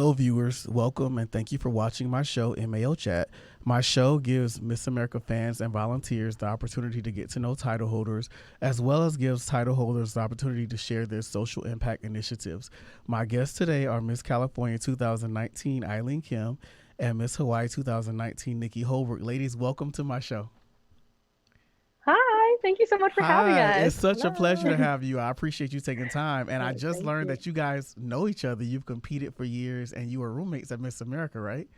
Hello, viewers. Welcome and thank you for watching my show, MAO Chat. My show gives Miss America fans and volunteers the opportunity to get to know title holders, as well as gives title holders the opportunity to share their social impact initiatives. My guests today are Miss California 2019 Eileen Kim and Miss Hawaii 2019 Nikki Holbrook. Ladies, welcome to my show. Hi, thank you so much for having Hi, it's us. such a pleasure to Hello. have you. I appreciate you taking time. And I just Thank learned you. that you guys know each other. You've competed for years and you were roommates at Miss America, right?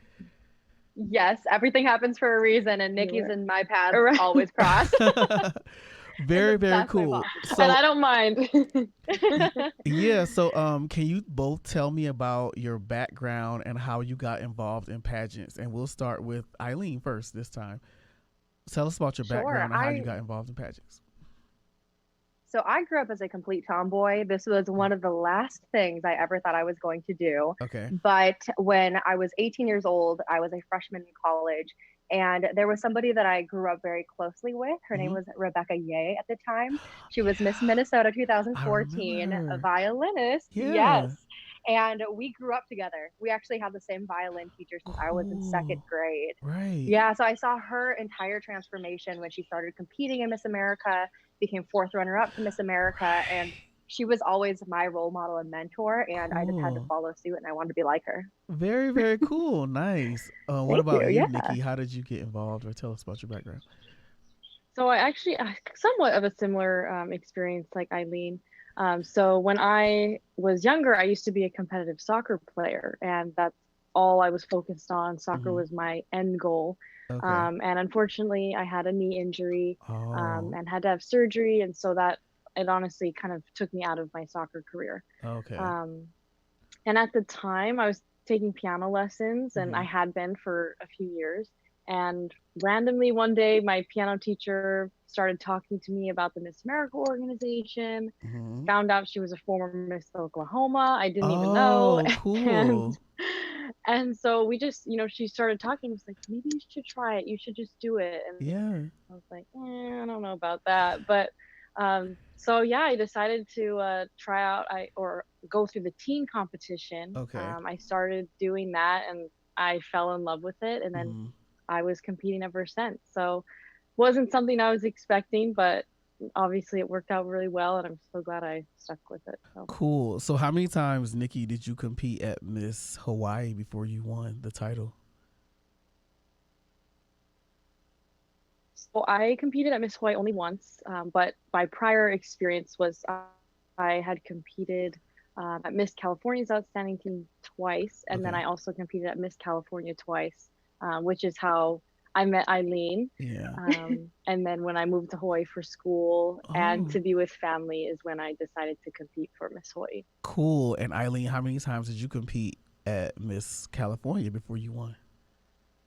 Yes, everything happens for a reason, and You Nikki's were and my paths right. always cross in the Very, very best way cool. possible. And So I don't mind. yeah, so can you both tell me about your background and how you got involved in pageants? And we'll start with Eileen first this time. Tell us about your Sure. background and how you got involved in pageants. So I grew up as a complete tomboy. This was one of the last things I ever thought I was going to do. Okay. But when I was 18 years old, I was a freshman in college, and there was somebody that I grew up very closely with. Her name Hmm. was Rebecca Ye at the time. She was Miss Minnesota I remember 2014, a her. violinist. Yeah. Yes. And we grew up together. We actually had the same violin teacher since I was in second Cool. grade. Right. Yeah, so I saw her entire transformation when she started competing in Miss America, became fourth runner up to Miss America, and Right. she was always my role model and mentor, and I just had to Cool. follow suit and I wanted to be like her. Very, very cool. Nice. What Thank you. about you, Yeah. Nikki? How did you get involved or tell us about your background? So I actually somewhat of a similar experience like Eileen. So when I was younger, I used to be a competitive soccer player, and that's all I was focused on. Soccer Hmm. was my end goal. Okay. And unfortunately, I had a knee injury Oh, and had to have surgery, and so that it honestly kind of took me out of my soccer career. okay. Um, And at the time, I was taking piano lessons, and I Hmm. had been for a few years. And randomly one day, my piano teacher started talking to me about the Miss America organization. Hmm. Found out she was a former Miss Oklahoma. I didn't even know. Oh, And cool. and so we just, she started talking. It's like, maybe you should try it. You should just do it. And Yeah. I was like, I don't know about that. But so yeah, I decided to try out or go through the teen competition. Okay. I started doing that and I fell in love with it. And then Hmm. I was competing ever since. So wasn't something I was expecting, but obviously it worked out really well. And I'm so glad I stuck with it. So. Cool. So, how many times, Nikki, did you compete at Miss Hawaii before you won the title? So I competed at Miss Hawaii only once, but my prior experience was I had competed at Miss California's Outstanding Team twice, and then Okay. I also competed at Miss California twice, which is how I met Eileen. Yeah. And then when I moved to Hawaii for school and Oh, to be with family is when I decided to compete for Miss Hawaii. cool. And Eileen, how many times did you compete at Miss California before you won?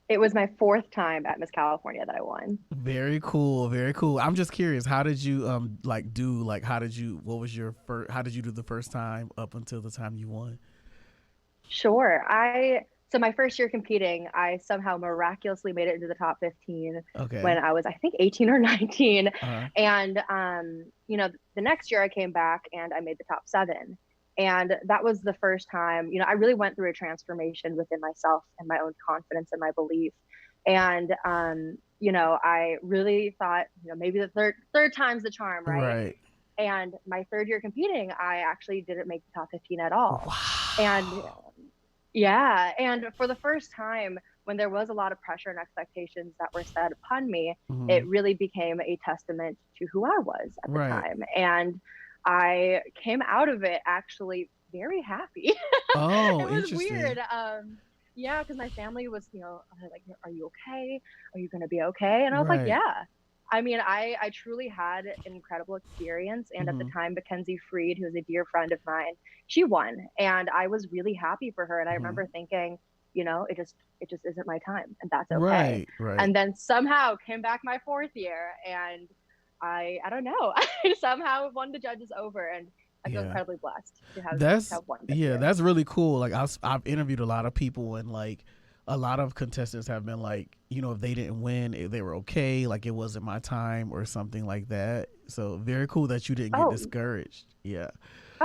It was my fourth time at Miss California that I won. Very cool, very cool. I'm just curious, how did you how did you what was your first how did you do the first time up until the time you won? Sure. So my first year competing, I somehow miraculously made it into the top 15 when Okay. I was, I think, 18 or 19. Uh And the next year I came back and I made the top 7. And that was the first time, I really went through a transformation within myself and my own confidence and my belief. And I really thought, maybe the third time's the charm, right? right. And my third year competing, I actually didn't make the top 15 at all. And Wow. yeah, and for the first time, when there was a lot of pressure and expectations that were set upon me, Hmm. it really became a testament to who I was at the Right. time. And I came out of it actually very happy. Oh, It was interesting. weird. Yeah, because my family was, like, are you okay? Are you going to be okay? And I was like, Right. yeah. I mean, I truly had an incredible experience. And at the Hmm. time, Mackenzie Freed, who was a dear friend of mine, she won. And I was really happy for her. And I Hmm. remember thinking, it just isn't my time, and that's okay. Right. Right. And then somehow came back my fourth year, and I don't know, I somehow won the judges over, and I feel Yeah. incredibly blessed to have That's won this yeah, year. that's really cool. Like I've interviewed a lot of people and like a lot of contestants have been like, if they didn't win, they were okay, like it wasn't my time or something like that. So very cool that you didn't get Oh, discouraged. Yeah.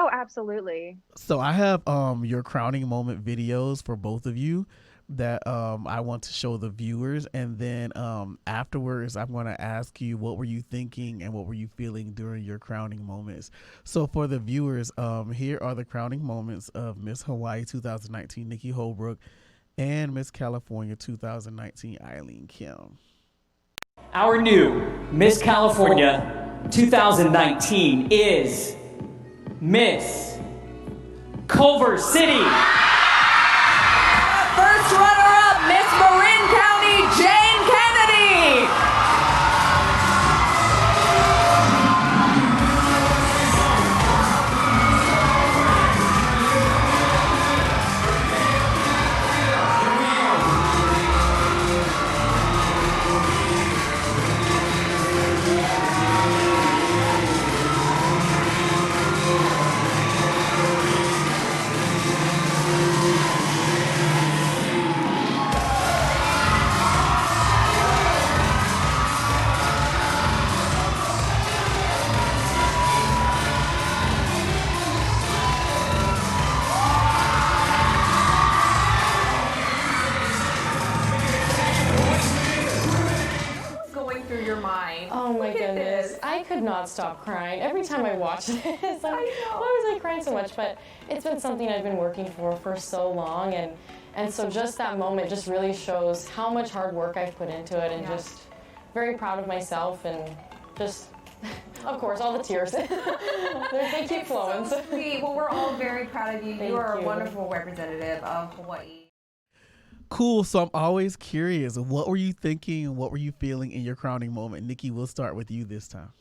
Oh, absolutely. So I have your crowning moment videos for both of you that I want to show the viewers, and then afterwards I'm going to ask you what were you thinking and what were you feeling during your crowning moments. So for the viewers, here are the crowning moments of Miss Hawaii 2019 Nikki Holbrook and Miss California 2019 Eileen Kim. Our new Miss California 2019 is Miss Culver City. First runner-up, Miss Marin County, Jane Kennedy. Oh my goodness, I could not stop crying every time I watch this. Like, why was I crying so much? But it's been something I've been working for so long, and so just that moment just really shows how much hard work I've put into it, and just very proud of myself, and just, of course, all the tears. They keep flowing. So sweet. Well, we're all very proud of you. Thank You are a you. wonderful representative of Hawaii. Cool. So I'm always curious, what were you thinking and what were you feeling in your crowning moment? Nikki, we'll start with you this time.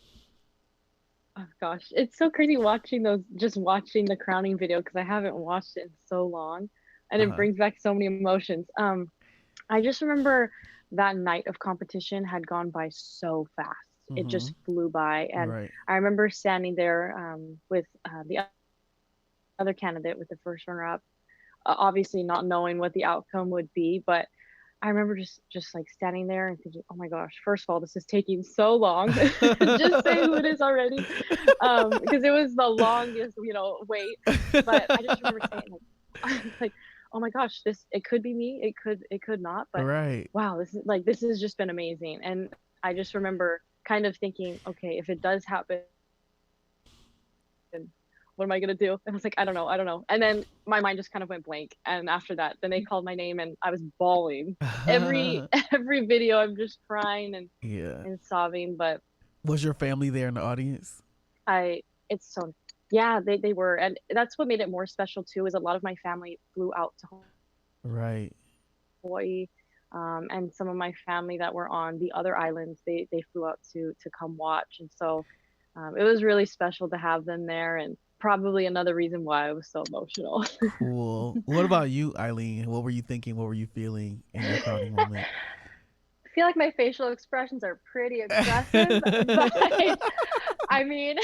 Oh gosh, it's so crazy watching the crowning video because I haven't watched it in so long, and it brings back so many emotions. I just remember that night of competition had gone by so fast. It just flew by, and I remember standing there with the other candidate, with the first runner-up, obviously not knowing what the outcome would be, but I remember just like standing there and thinking, oh my gosh, first of all, this is taking so long. Just say who it is already, because it was the longest, wait. But I just remember saying like, oh my gosh, it could be me, it could not, but wow, this has just been amazing. And I just remember kind of thinking, okay, if it does happen, what am I gonna do? And I was like, I don't know. And then my mind just kind of went blank. And after that, then they called my name and I was bawling. Every video, I'm just crying and sobbing. But was your family there in the audience? they were, and that's what made it more special too. Is a lot of my family flew out to Hawaii, and some of my family that were on the other islands, they flew out to come watch. And so it was really special to have them there, and probably another reason why I was so emotional. Cool. What about you, Eileen? What were you thinking? What were you feeling in your crowning moment? I feel like my facial expressions are pretty expressive, but I mean,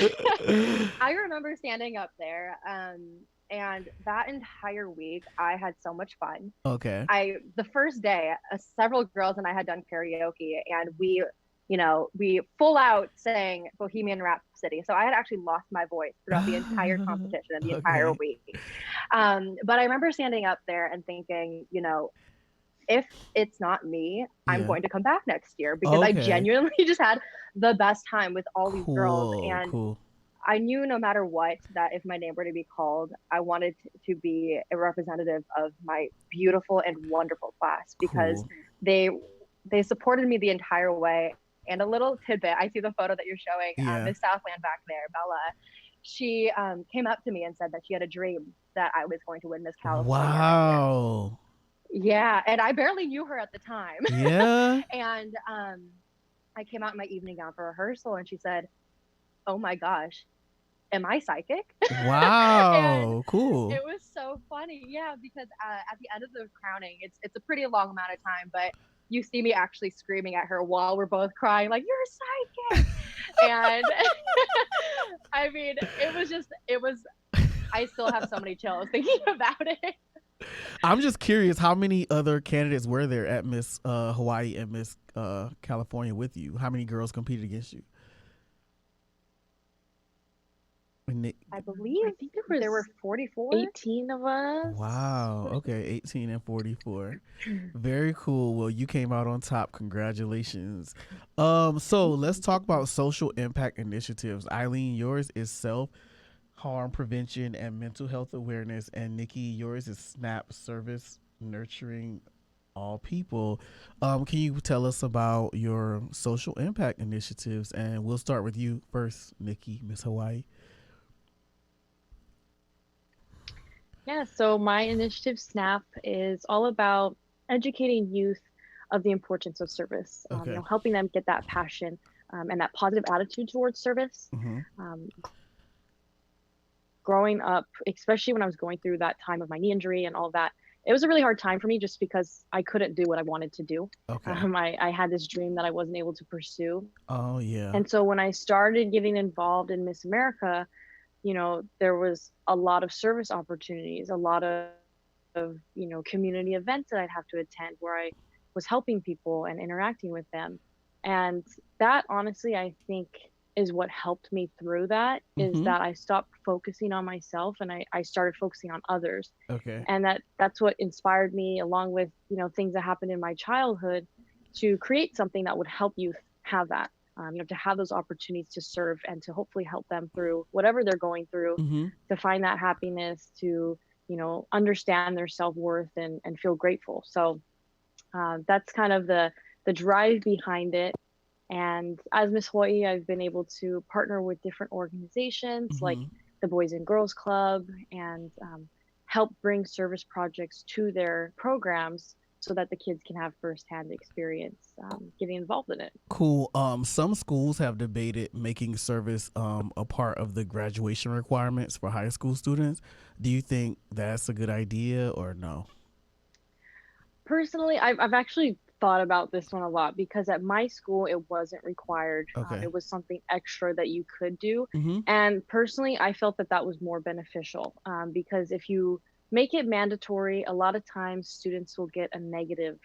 I remember standing up there, and that entire week I had so much fun. Okay. The first day, several girls and I had done karaoke, and we full out sang Bohemian Rhapsody. So I had actually lost my voice throughout the entire competition and the entire week. But I remember standing up there and thinking, if it's not me, I'm going to come back next year, because I genuinely just had the best time with all these girls. And I knew no matter what, that if my name were to be called, I wanted to be a representative of my beautiful and wonderful class, because they supported me the entire way. And a little tidbit, I see the photo that you're showing, Miss Southland back there, Bella. She came up to me and said that she had a dream that I was going to win Miss California. Wow. Yeah, and I barely knew her at the time. Yeah. And I came out in my evening gown for rehearsal, and she said, oh my gosh, am I psychic? Wow. Cool. It was so funny. Yeah, because at the end of the crowning, it's a pretty long amount of time, but you see me actually screaming at her while we're both crying, like, you're psychic. And I mean, I still have so many chills thinking about it. I'm just curious, how many other candidates were there at Miss Hawaii and Miss California with you? How many girls competed against you? I believe I think there were was 44. 18 of us. Wow. Okay, 18 and 44. Very cool. Well, you came out on top. Congratulations. So let's talk about social impact initiatives. Eileen, yours is self-harm prevention and mental health awareness, and Nikki, yours is SNAP service nurturing all people. Can you tell us about your social impact initiatives? And we'll start with you first, Nikki, Miss Hawaii. Yeah, so my initiative, SNAP, is all about educating youth of the importance of service, Okay. helping them get that passion and that positive attitude towards service. Mm-hmm. Growing up, especially when I was going through that time of my knee injury and all that, it was a really hard time for me just because I couldn't do what I wanted to do. Okay. I had this dream that I wasn't able to pursue. Oh, yeah. And so when I started getting involved in Miss America, there was a lot of service opportunities, a lot of community events that I'd have to attend where I was helping people and interacting with them. And that honestly, I think is what helped me through that, is that I stopped focusing on myself and I started focusing on others. Okay. And that's what inspired me, along with, things that happened in my childhood, to create something that would help youth have that. To have those opportunities to serve and to hopefully help them through whatever they're going through, to find that happiness, to, understand their self-worth and feel grateful. So that's kind of the drive behind it. And as Miss Hawaii, I've been able to partner with different organizations like the Boys and Girls Club and help bring service projects to their programs so that the kids can have firsthand experience getting involved in it. Cool. Some schools have debated making service a part of the graduation requirements for high school students. Do you think that's a good idea or no? Personally, I've actually thought about this one a lot, because at my school it wasn't required. Okay. It was something extra that you could do. Mm-hmm. And personally, I felt that was more beneficial, because if you make it mandatory, a lot of times students will get a negative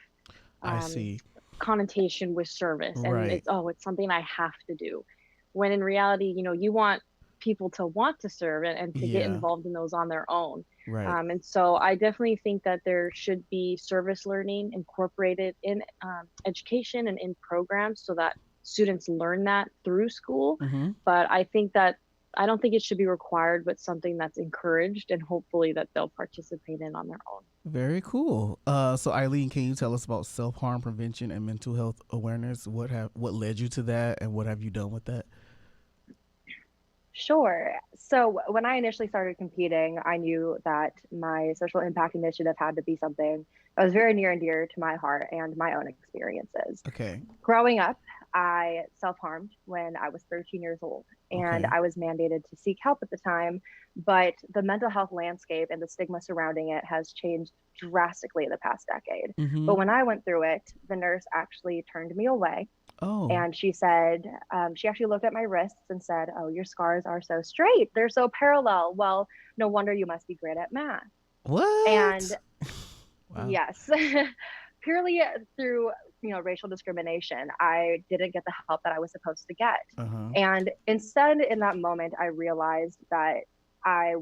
I see. connotation with service, and Right. it's something I have to do, when in reality, you want people to want to serve and to get Yeah. involved in those on their own. Right. And so I definitely think that there should be service learning incorporated in education and in programs so that students learn that through school. Mm-hmm. But I don't think it should be required, but something that's encouraged and hopefully that they'll participate in on their own. Very cool. So Eileen, can you tell us about self-harm prevention and mental health awareness? What led you to that, and what have you done with that? Sure. So when I initially started competing, I knew that my social impact initiative had to be something that was very near and dear to my heart and my own experiences. Okay. Growing up, I self-harmed when I was 13 years old, and Okay. I was mandated to seek help at the time, but the mental health landscape and the stigma surrounding it has changed drastically in the past decade. Mm-hmm. But when I went through it, the nurse actually turned me away. Oh. And she said, she actually looked at my wrists and said, "Oh, your scars are so straight. They're so parallel. Well, no wonder you must be great at math." What? And Wow. yes, purely through, racial discrimination, I didn't get the help that I was supposed to get. Uh-huh. And instead, in that moment, I realized that I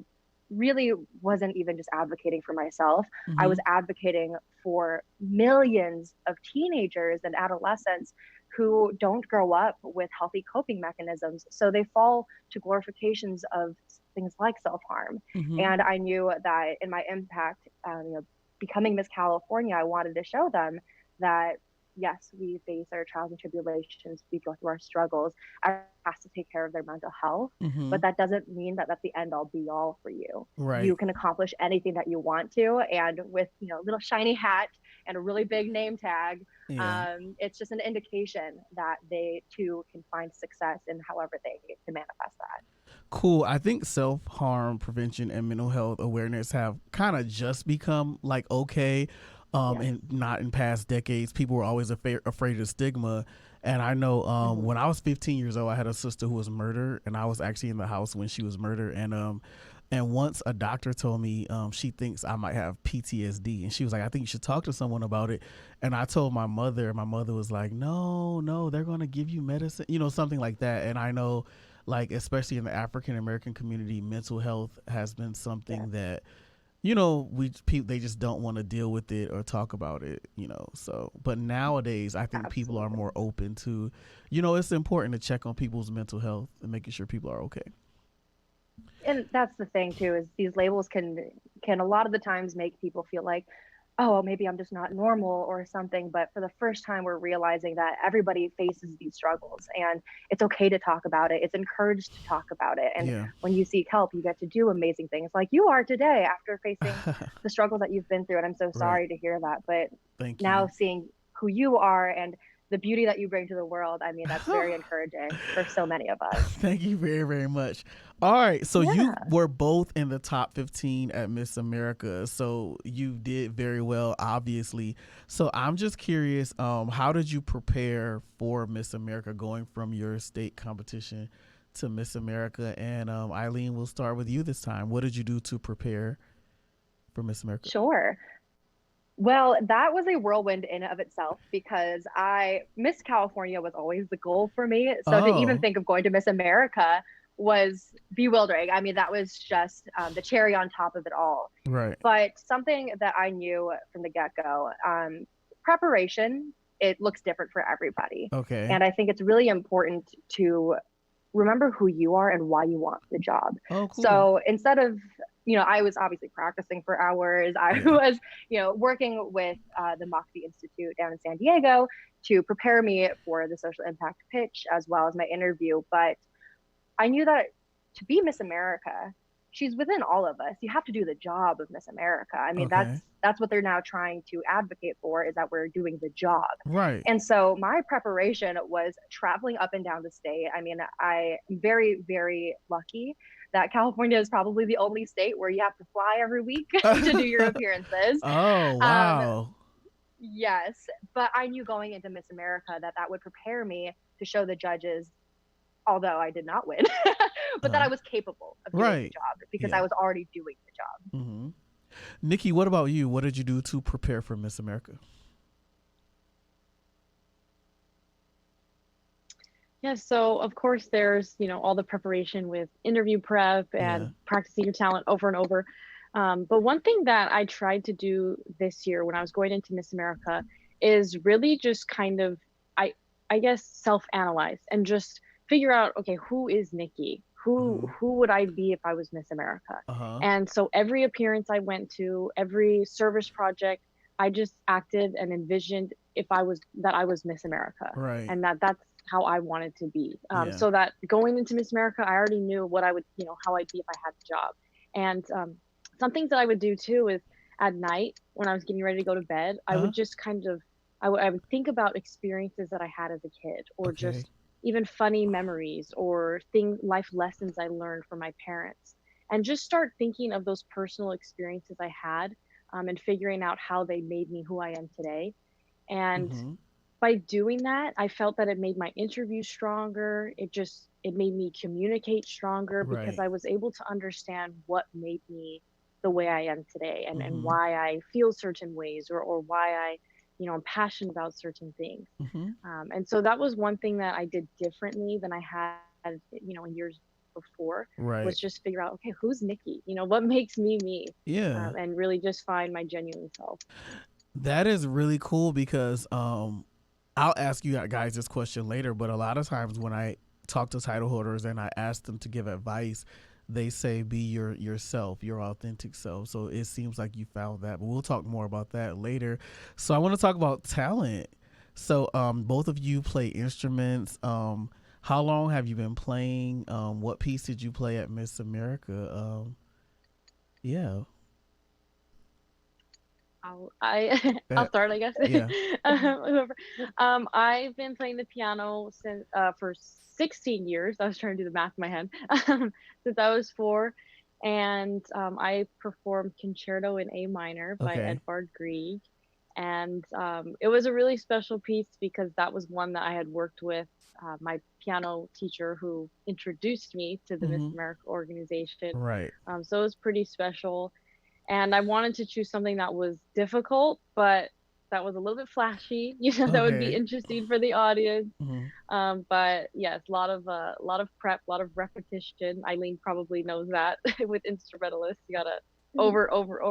really wasn't even just advocating for myself. Mm-hmm. I was advocating for millions of teenagers and adolescents who don't grow up with healthy coping mechanisms. So they fall to glorifications of things like self-harm. Mm-hmm. And I knew that in my impact, becoming Miss California, I wanted to show them that, yes, we face our trials and tribulations, we go through our struggles. I have to take care of their mental health, Mm-hmm. but that doesn't mean that that's the end all be all for you. Right. You can accomplish anything that you want to, and with a little shiny hat and a really big name tag, Yeah. it's just an indication that they too can find success in however they can manifest that. Cool. I think self-harm prevention and mental health awareness have kind of just become like okay. Yes. And not in past decades, people were always afraid of stigma. And I know when I was 15 years old, I had a sister who was murdered, and I was actually in the house when she was murdered. And once a doctor told me she thinks I might have PTSD, and she was like, "I think you should talk to someone about it." And I told my mother, and my mother was like, "No, they're going to give you medicine," something like that. And I know like especially in the African American community, mental health has been something Yes. that they just don't want to deal with it or talk about it, so but nowadays I think people are more Absolutely. open to, it's important to check on people's mental health and making sure people are okay. And that's the thing too, is these labels can a lot of the times make people feel like, oh, well, maybe I'm just not normal or something. But for the first time, we're realizing that everybody faces these struggles and it's okay to talk about it. It's encouraged to talk about it. And Yeah. when you seek help, you get to do amazing things like you are today after facing the struggles that you've been through. And I'm so Right. sorry to hear that. But Thank now you. seeing who you are and the beauty that you bring to the world, I mean, that's very encouraging for so many of us. Thank you very, very much. All right. So you Yeah. were both in the top 15 at Miss America. So you did very well, obviously. So I'm just curious, how did you prepare for Miss America going from your state competition to Miss America? And Eileen, we'll start with you this time. What did you do to prepare for Miss America? Sure. Well, that was a whirlwind in and of itself because Miss California was always the goal for me. So to even Oh, think of going to Miss America was bewildering. I mean, that was just the cherry on top of it all. right. But something that I knew from the get-go, preparation, it looks different for everybody. Okay. And I think it's really important to remember who you are and why you want the job. Oh, cool. So instead of, I was obviously practicing for hours. I Yeah. was, working with the Moxie Institute down in San Diego to prepare me for the social impact pitch as well as my interview. But I knew that to be Miss America, she's within all of us. You have to do the job of Miss America. I mean, Okay. that's what they're now trying to advocate for, is that we're doing the job. Right. And so my preparation was traveling up and down the state. I mean, I am very, very lucky that California is probably the only state where you have to fly every week to do your appearances. Oh, Um, wow. yes, but I knew going into Miss America that would prepare me to show the judges, although I did not win, but that I was capable of doing the Right. job because Yeah. I was already doing the job. hmm Nikki, what about you? What did you do to prepare for Miss America? Yeah, so of course there's, all the preparation with interview prep and Yeah. practicing your talent over and over. But one thing that I tried to do this year when I was going into Miss America is really just kind of, I guess, self-analyze and just figure out, okay, who is Nikki? Who would I be if I was Miss America? Uh-huh. And so every appearance I went to, every service project, I just acted and envisioned that I was Miss America, Right. and that's how I wanted to be. Yeah. So that going into Miss America, I already knew what I would, how I'd be if I had the job. And some things that I would do too is at night when I was getting ready to go to bed, I Uh-huh. would just kind of, I would think about experiences that I had as a kid, or Okay. just even funny memories or life lessons I learned from my parents, and just start thinking of those personal experiences I had, and figuring out how they made me who I am today. And hmm by doing that, I felt that it made my interview stronger. It made me communicate stronger because Right. I was able to understand what made me the way I am today, and hmm why I feel certain ways, or why I'm passionate about certain things. hmm And so that was one thing that I did differently than I had, in years before, Right. was just figure out, okay, who's Nikki? What makes me me? Yeah. And really just find my genuine self. That is really cool because I'll ask you guys this question later, but a lot of times when I talk to title holders and I ask them to give advice, they say be yourself, your authentic self. So it seems like you found that, but we'll talk more about that later. So I want to talk about talent. So both of you play instruments. How long have you been playing? What piece did you play at Miss America? Yeah. I'll start, I guess. Yeah. Whoever. I've been playing the piano since for 16 years. I was trying to do the math in my head. Since I was 4, and I performed Concerto in A minor by Okay. Edvard Grieg, and it was a really special piece because that was one that I had worked with my piano teacher who introduced me to the Miss Mhm. America organization. Right. So it was pretty special. And I wanted to choose something that was difficult, but that was a little bit flashy, that would be Okay. interesting for the audience. Mhm. But yes, a lot of prep, a lot of repetition. Eileen probably knows that with instrumentalists, you gotta over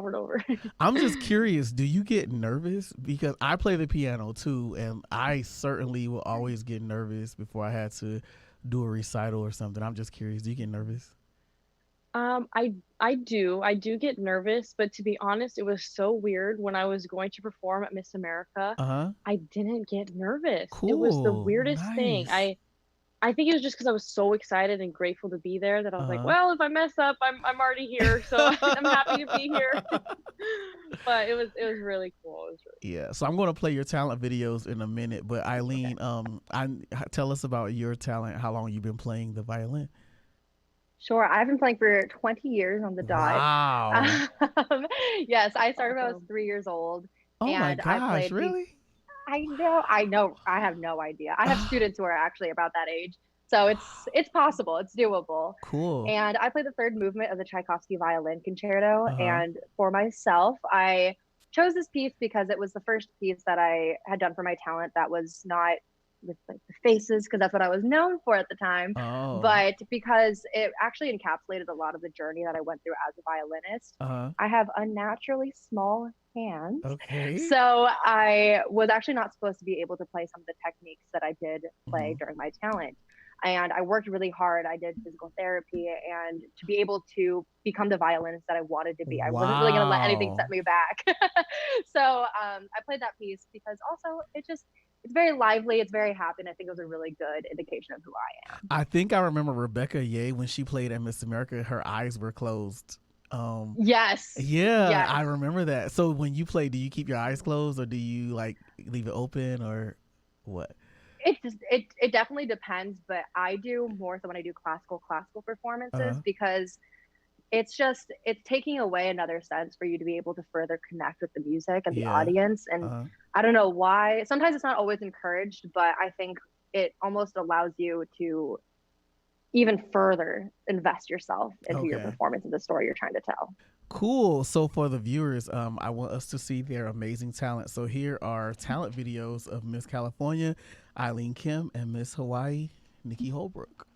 and over. I'm just curious, do you get nervous? Because I play the piano too, and I certainly will always get nervous before I had to do a recital or something. I'm just curious, do you get nervous? I do get nervous, but to be honest, it was so weird when I was going to perform at Miss America. Uh-huh. I didn't get nervous. It was the Cool. weirdest thing. Nice. I think it was just because I was so excited and grateful to be there that I was like, Uh-huh. well, if I mess up, I'm already here, so I'm happy to be here. But it was really cool. It was really Yeah, so I'm going to play your talent videos in a minute, but Eileen, tell us about your talent. How long you been playing the violin? Sure. I've been playing for 20 years on the dot. Wow. Yes, I started when I was awesome. 3 years old, Oh my and I gosh, played. really? I know. I have no idea. I have students who are actually about that age, so it's possible. It's doable. Cool. And I played the third movement of the Tchaikovsky Violin Concerto. Uh-huh. And for myself, I chose this piece because it was the first piece that I had done for my talent that was not with like the faces, because that's what I was known for at the time, Oh. but because it actually encapsulated a lot of the journey that I went through as a violinist. Uh-huh. I have unnaturally small hands. Okay. So I was actually not supposed to be able to play some of the techniques that I did play Mhm. during my talent. And I worked really hard. I did physical therapy, and to be able to become the violinist that I wanted to be, I wasn't really going to let anything Wow. set me back. So I played that piece because also it's very lively. It's very happy. And I think it was a really good indication of who I am. I think I remember Rebecca Ye when she played at Miss America, her eyes were closed. Yes. Yeah, Yes. I remember that. So when you play, do you keep your eyes closed or do you like leave it open or what? It definitely depends, but I do more so when I do classical performances, Uh-huh. because it's taking away another sense for you to be able to further connect with the music and the Yeah. audience. And Uh-huh. I don't know why. Sometimes it's not always encouraged, but I think it almost allows you to even further invest yourself into your Okay. performance and the story you're trying to tell. Cool. So for the viewers, I want us to see their amazing talent. So here are talent videos of Miss California, Eileen Kim, and Miss Hawaii, Nikki Holbrook.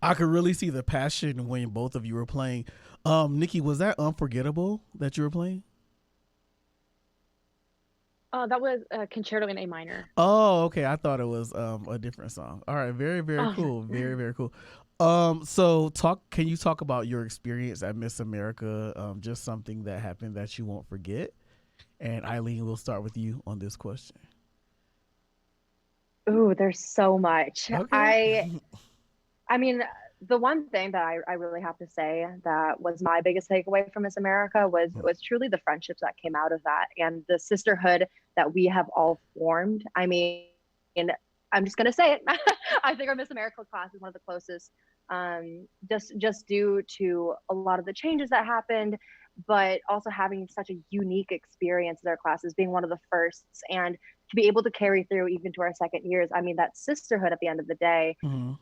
I could really see the passion when both of you were playing. Nikki, was that unforgettable that you were playing? That was a concerto in A minor. Oh, okay. I thought it was a different song. All right, very, very Oh. cool. Very, very cool. So can you talk about your experience at Miss America? Just something that happened that you won't forget. And Eileen, we'll start with you on this question. Ooh, there's so much. Okay. I mean, the one thing that I really have to say that was my biggest takeaway from Miss America was truly the friendships that came out of that and the sisterhood that we have all formed. I mean, I'm just gonna say it. I think our Miss America class is one of the closest, just due to a lot of the changes that happened, but also having such a unique experience in our classes, being one of the firsts, and to be able to carry through even to our second years. I mean, that sisterhood at the end of the day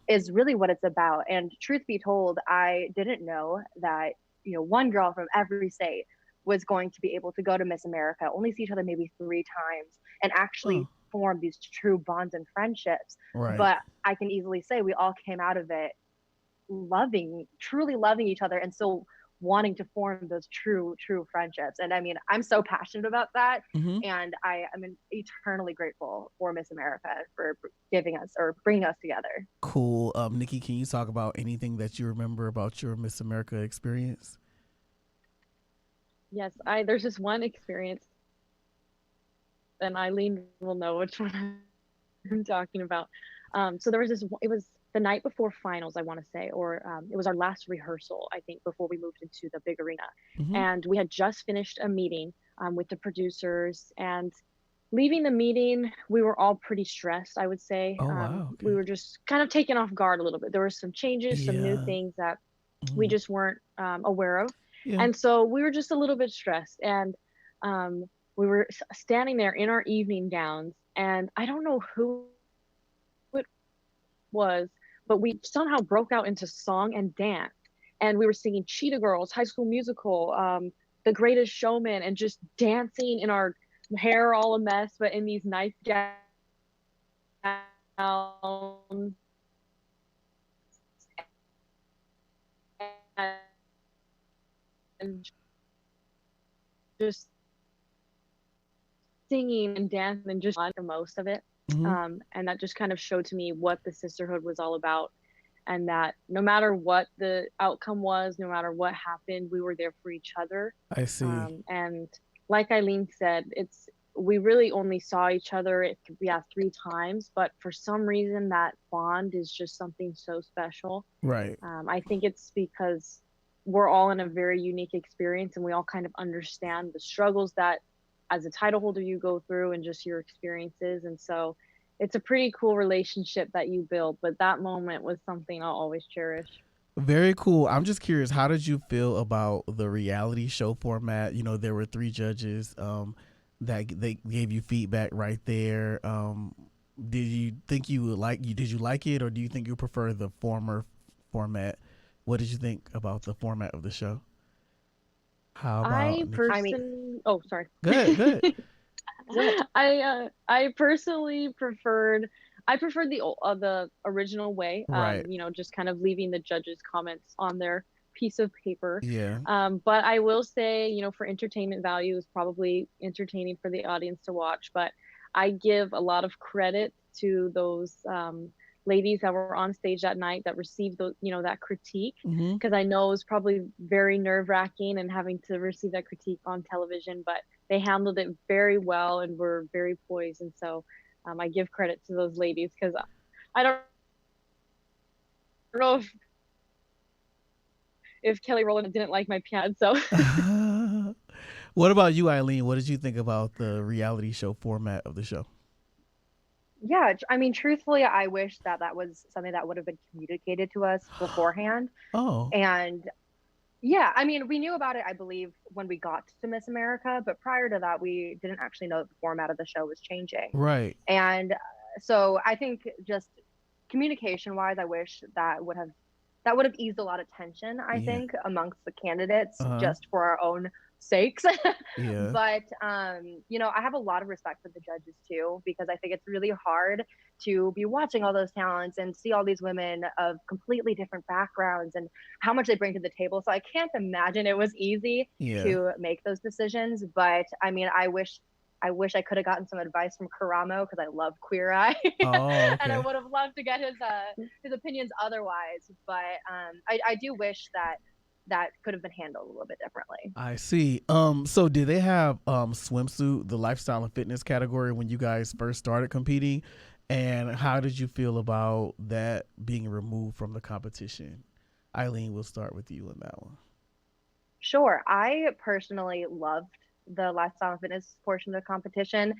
is really what it's about. And truth be told, I didn't know that, one girl from every state was going to be able to go to Miss America, only see each other maybe 3 times, and actually form these true bonds and friendships. Right. But I can easily say we all came out of it truly loving each other, and still wanting to form those true friendships. And I mean, I'm so passionate about that. And I am eternally grateful for Miss America for giving us or bringing us together. Cool. Nikki, can you talk about anything that you remember about your Miss America experience? Yes, there's just one experience, and Eileen will know which one I'm talking about. So there was it was the night before finals, I want to say, or it was our last rehearsal, I think, before we moved into the big arena. And we had just finished a meeting with the producers, and leaving the meeting, we were all pretty stressed, I would say. Oh, wow. Okay. We were just kind of taken off guard a little bit. There were some changes, some new things that we just weren't aware of. Yeah. And so we were just a little bit stressed. And we were standing there in our evening gowns, and I don't know who it was, but we somehow broke out into song and dance. And we were singing Cheetah Girls, High School Musical, The Greatest Showman, and just dancing in our hair all a mess, but in these nice gowns. And just singing and dancing and just for most of it. And that just kind of showed to me what the sisterhood was all about, and that no matter what the outcome was, no matter what happened, we were there for each other. I see. And like Eileen said, we really only saw each other 3 times, but for some reason that bond is just something so special. Right. I think it's because we're all in a very unique experience, and we all kind of understand the struggles that as a title holder you go through, and just your experiences. And so it's a pretty cool relationship that you build, but that moment was something I'll always cherish. Very cool. I'm just curious, how did you feel about the reality show format? There were 3 judges that they gave you feedback right there. Did you think did you like it, or do you think you prefer the former format? What did you think about the format of the show? How about oh, sorry. Go ahead. I personally preferred the original way. Right. Just kind of leaving the judges' comments on their piece of paper. Yeah. But I will say, for entertainment value, is probably entertaining for the audience to watch. But I give a lot of credit to those ladies that were on stage that night that received that critique, because I know it was probably very nerve-wracking and having to receive that critique on television, but they handled it very well and were very poised. And so I give credit to those ladies, because I don't know if Kelly Rowland didn't like my piano. So What about you, Eileen? What did you think about the reality show format of the show? Yeah, I mean, truthfully, I wish that was something that would have been communicated to us beforehand. Oh. And yeah, I mean, we knew about it, I believe, when we got to Miss America, but prior to that, we didn't actually know that the format of the show was changing. Right. And so I think just communication-wise, I wish that would have eased a lot of tension, I think, amongst the candidates, just for our own sakes. Yeah. But you know, I have a lot of respect for the judges too, because I think it's really hard to be watching all those talents and see all these women of completely different backgrounds and how much they bring to the table. So I can't imagine it was easy Yeah. to make those decisions. But I mean, I wish I could have gotten some advice from Karamo, because I love Queer Eye, Oh, and I okay. would have loved to get his opinions otherwise. But I do wish that could have been handled a little bit differently. I see. So did they have swimsuit, the lifestyle and fitness category when you guys first started competing? And how did you feel about that being removed from the competition? Eileen, we'll start with you on that one. Sure, I personally loved the lifestyle and fitness portion of the competition.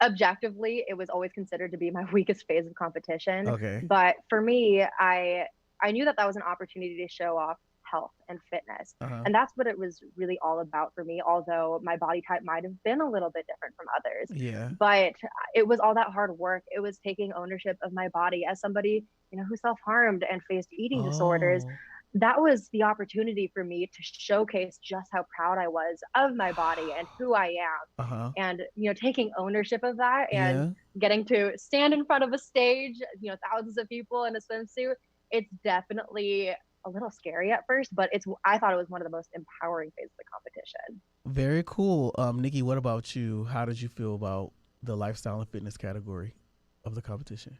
Objectively, it was always considered to be my weakest phase of competition. Okay. But for me, I knew that that was an opportunity to show off health and fitness. Uh-huh. And that's what it was really all about for me, although my body type might have been a little bit different from others. Yeah. But it was all that hard work. It was taking ownership of my body as somebody, you know, who self-harmed and faced eating disorders. Oh. That was the opportunity for me to showcase just how proud I was of my body and who I am. Uh-huh. And, you know, taking ownership of that and Yeah. getting to stand in front of a stage, you know, thousands of people in a swimsuit, it's definitely a little scary at first, but I thought it was one of the most empowering phases of the competition. Very cool. Nikki, what about you? How did you feel about the lifestyle and fitness category of the competition?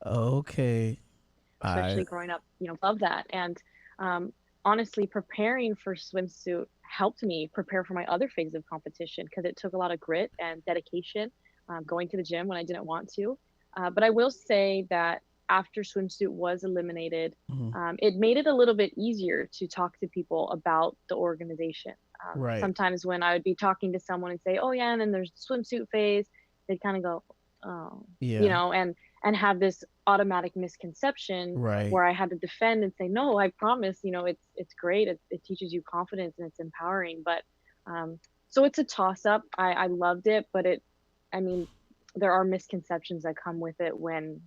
Okay. Especially growing up, you know, love that. And honestly, preparing for swimsuit helped me prepare for my other phase of competition, because it took a lot of grit and dedication, going to the gym when I didn't want to. But I will say that after swimsuit was eliminated, it made it a little bit easier to talk to people about the organization. Right. Sometimes when I would be talking to someone and say, oh yeah, and then there's the swimsuit phase, they'd kind of go, oh, Yeah. you know, and have this automatic misconception Right. where I had to defend and say, no, I promise, you know, it's great. It teaches you confidence and it's empowering. But so it's a toss up. I loved it, but I mean, there are misconceptions that come with it when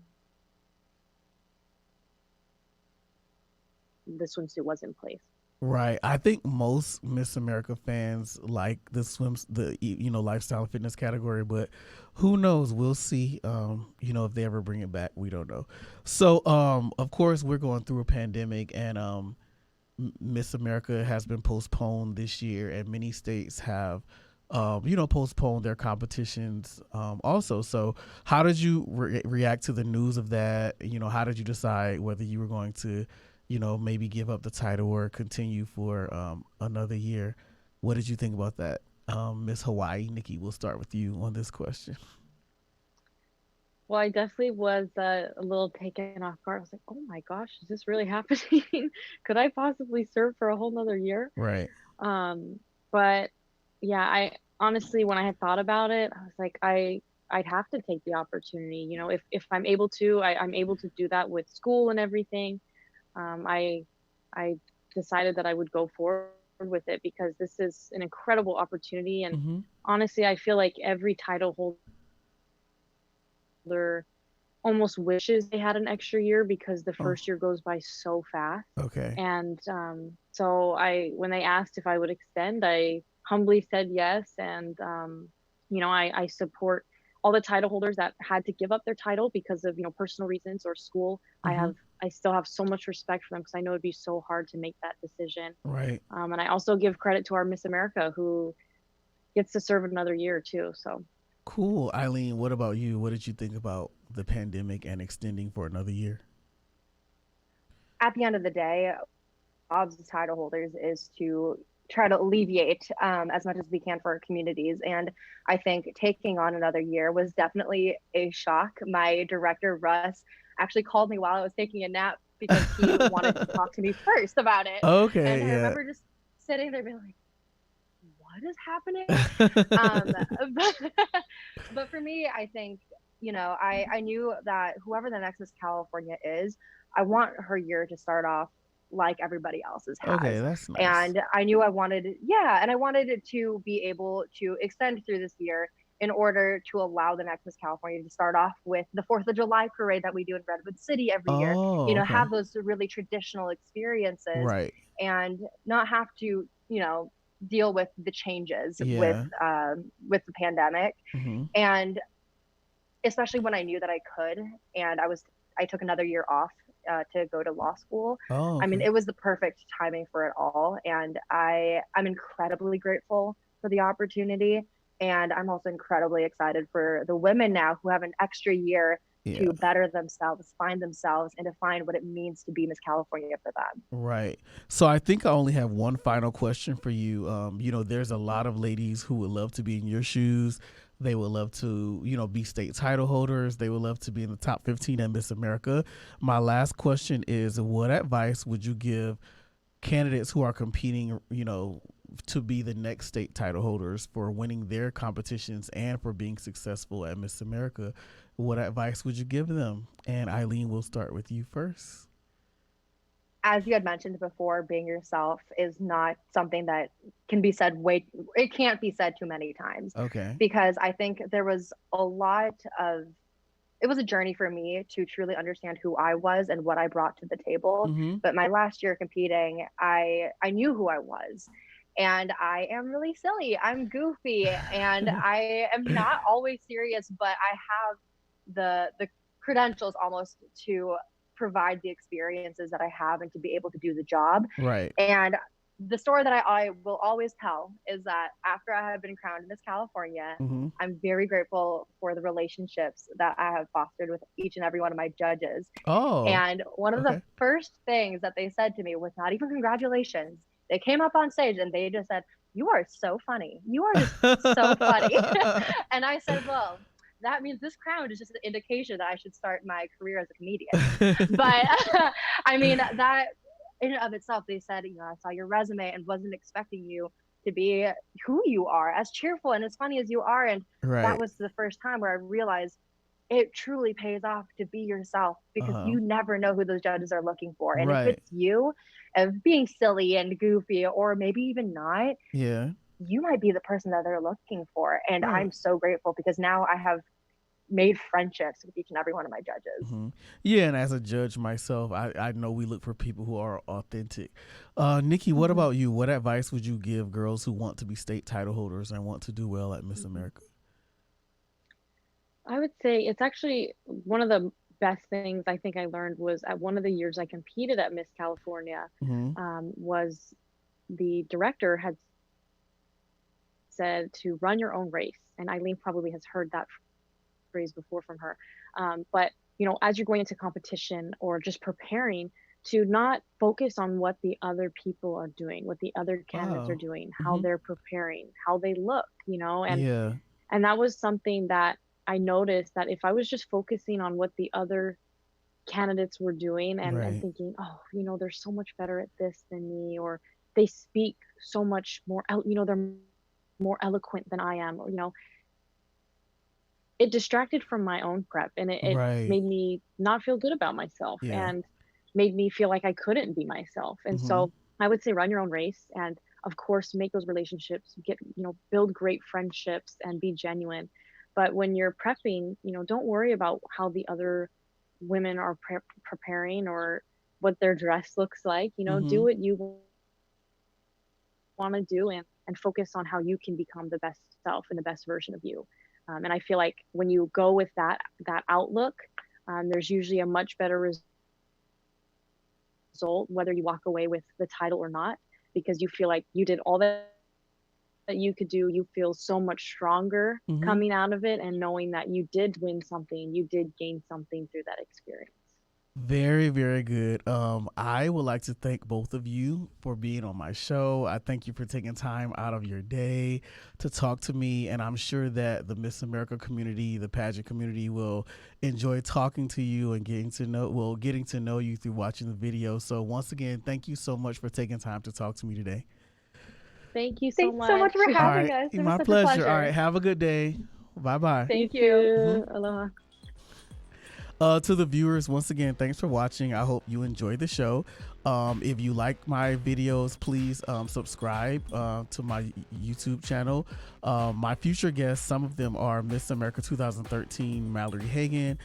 the swimsuit was in place. Right. I think most Miss America fans like the lifestyle and fitness category, but who knows? We'll see. You know, if they ever bring it back, we don't know. So, of course, we're going through a pandemic, and Miss America has been postponed this year, and many states have, postponed their competitions also. So, how did you react to the news of that? You know, how did you decide whether you were going to, you know, maybe give up the title or continue for another year? What did you think about that? Miss Hawaii, Nikki, we'll start with you on this question. Well, I definitely was a little taken off guard. I was like, oh my gosh, is this really happening? Could I possibly serve for a whole nother year? Right. But yeah, I honestly, when I had thought about it, I was like, I'd have to take the opportunity. You know, if I'm able to, I'm able to do that with school and everything. I decided that I would go forward with it, because this is an incredible opportunity. And honestly, I feel like every title holder almost wishes they had an extra year, because the first year goes by so fast. Okay. And so when they asked if I would extend, I humbly said yes. And you know, I support all the title holders that had to give up their title because of, you know, personal reasons or school. I still have so much respect for them, because I know it'd be so hard to make that decision. Right. And I also give credit to our Miss America, who gets to serve another year too. So cool. Eileen, what about you? What did you think about the pandemic and extending for another year? At the end of the day, jobs as title holders is to try to alleviate as much as we can for our communities. And I think taking on another year was definitely a shock. My director, Russ, actually called me while I was taking a nap, because he wanted to talk to me first about it. Okay. And I remember just sitting there being like, what is happening? But for me, I think, you know, I knew that whoever the next Miss California is, I want her year to start off like everybody else's has. Okay, that's nice. And I knew I wanted it to be able to extend through this year in order to allow the next Miss California to start off with the 4th of July parade that we do in Redwood City every year. Oh, You know, okay. have those really traditional experiences Right. and not have to, you know, deal with the changes Yeah. with the pandemic. Mm-hmm. And especially when I knew that I could, and I took another year off to go to law school. Oh, I mean, okay. it was the perfect timing for it all. And I'm incredibly grateful for the opportunity. And I'm also incredibly excited for the women now who have an extra year Yeah. to better themselves, find themselves, and to find what it means to be Miss California for them. Right. So I think I only have one final question for you. You know, there's a lot of ladies who would love to be in your shoes. They would love to, you know, be state title holders. They would love to be in the top 15 at Miss America. My last question is, what advice would you give candidates who are competing, you know, to be the next state title holders for winning their competitions and for being successful at Miss America? What advice would you give them? And Eileen, we'll start with you first. As you had mentioned before, being yourself is not something that can be said it can't be said too many times. Okay. Because I think there was it was a journey for me to truly understand who I was and what I brought to the table. Mm-hmm. But my last year competing, I knew who I was. And I am really silly. I'm goofy and I am not always serious, but I have the credentials almost to provide the experiences that I have and to be able to do the job. Right. And the story that I will always tell is that after I have been crowned Miss California, Mm-hmm. I'm very grateful for the relationships that I have fostered with each and every one of my judges. Oh. And one of okay. the first things that they said to me was not even congratulations. They came up on stage and they just said, "You are so funny. You are just so funny." And I said, well, that means this crown is just an indication that I should start my career as a comedian. But I mean, that in and of itself, they said, you know, I saw your resume and wasn't expecting you to be who you are, as cheerful and as funny as you are. And Right. that was the first time where I realized it truly pays off to be yourself, because you never know who those judges are looking for. And Right. if it's you of being silly and goofy, or maybe even not, Yeah. you might be the person that they're looking for. And Right. I'm so grateful because now I have made friendships with each and every one of my judges. Mm-hmm. Yeah, and as a judge myself, I know we look for people who are authentic. Nikki, what about you? What advice would you give girls who want to be state title holders and want to do well at Miss America? I would say it's actually one of the best things I think I learned was at one of the years I competed at Miss California, was the director had said to run your own race. And Eileen probably has heard that phrase before from her. But, you know, as you're going into competition or just preparing, to not focus on what the other people are doing, what the other candidates are doing, how they're preparing, how they look, you know, and that was something that I noticed, that if I was just focusing on what the other candidates were doing and thinking, oh, you know, they're so much better at this than me, or they speak so much more, you know, they're more eloquent than I am, or, you know, it distracted from my own prep, and it made me not feel good about myself and made me feel like I couldn't be myself. And so I would say run your own race, and of course make those relationships, build great friendships and be genuine. But when you're prepping, you know, don't worry about how the other women are preparing or what their dress looks like. You know, do what you want to do and focus on how you can become the best self and the best version of you. And I feel like when you go with that outlook, there's usually a much better result, whether you walk away with the title or not, because you feel like you did all that you could do. You feel so much stronger coming out of it and knowing that you did win something, you did gain something through that experience. Very, very good. I would like to thank both of you for being on my show. I thank you for taking time out of your day to talk to me, and I'm sure that the Miss America community, the pageant community, will enjoy talking to you and getting to know you through watching the video. So once again, thank you so much for taking time to talk to me today. Thank you so much. Thanks so much for having us. It was my such pleasure. a pleasure. All right, have a good day. Bye-bye. Thank you. Aloha. To the viewers, once again, thanks for watching. I hope you enjoyed the show. If you like my videos, please subscribe to my YouTube channel. My future guests, some of them are Miss America 2013 Mallory Hagan,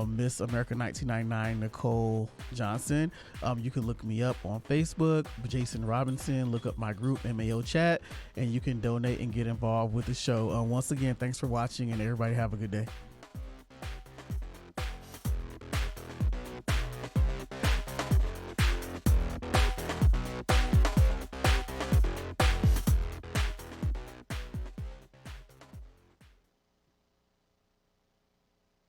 Miss America 1999 Nicole Johnson. You can look me up on Facebook, Jason Robinson. Look up my group, MAO Chat, and you can donate and get involved with the show. Once again, thanks for watching, and everybody have a good day.